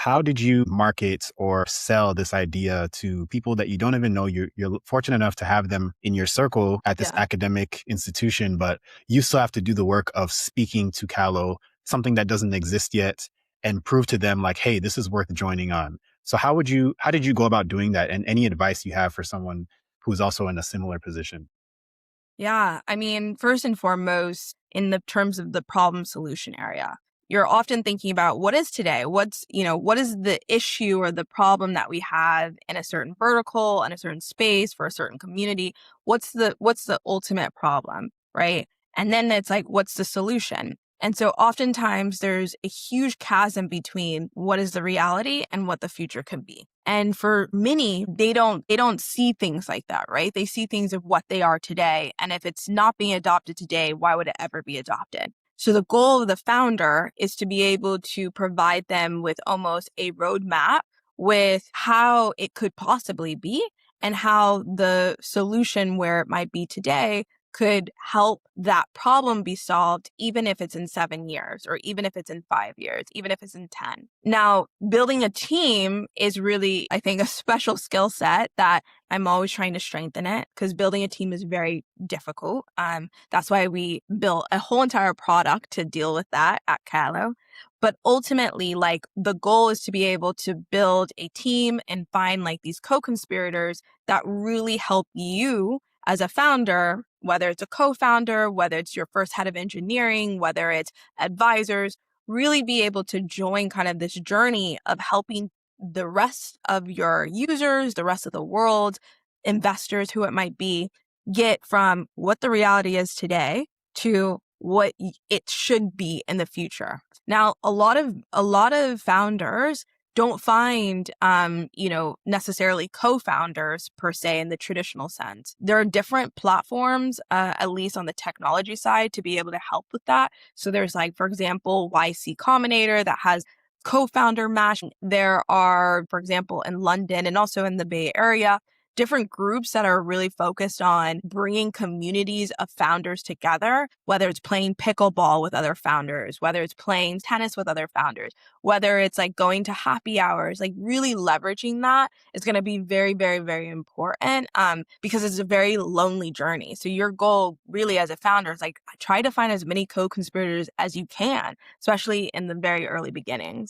how did you market or sell this idea to people that you don't even know? You're fortunate enough to have them in your circle at this Yeah. academic institution, but you still have to do the work of speaking to Callo, something that doesn't exist yet, and prove to them like, hey, this is worth joining on. So how did you go about doing that? And any advice you have for someone who's also in a similar position? Yeah. I mean, first and foremost, in the terms of the problem solution area, you're often thinking about what is today? What is the issue or the problem that we have in a certain vertical, in a certain space for a certain community? What's the ultimate problem, right? And then it's like, what's the solution? And so oftentimes there's a huge chasm between what is the reality and what the future could be. And for many, they don't see things like that, right? They see things of what they are today. And if it's not being adopted today, why would it ever be adopted? So the goal of the founder is to be able to provide them with almost a roadmap with how it could possibly be and how the solution where it might be today could help that problem be solved, even if it's in 7 years, or even if it's in 5 years, even if it's in 10. Now, building a team is really, I think, a special skill set that I'm always trying to strengthen it, because building a team is very difficult. That's why we built a whole entire product to deal with that at Callo. But ultimately, like, the goal is to be able to build a team and find like these co-conspirators that really help you as a founder, whether it's a co-founder, whether it's your first head of engineering, whether it's advisors, really be able to join kind of this journey of helping the rest of your users, the rest of the world, investors, who it might be, get from what the reality is today to what it should be in the future. Now, a lot of founders don't find, necessarily co-founders per se in the traditional sense. There are different platforms, at least on the technology side, to be able to help with that. So there's, like, for example, YC Combinator that has co-founder match. There are, for example, in London and also in the Bay Area, different groups that are really focused on bringing communities of founders together, whether it's playing pickleball with other founders, whether it's playing tennis with other founders, whether it's like going to happy hours, like really leveraging that is going to be very, very, very important, because it's a very lonely journey. So your goal really as a founder is like, try to find as many co-conspirators as you can, especially in the very early beginnings.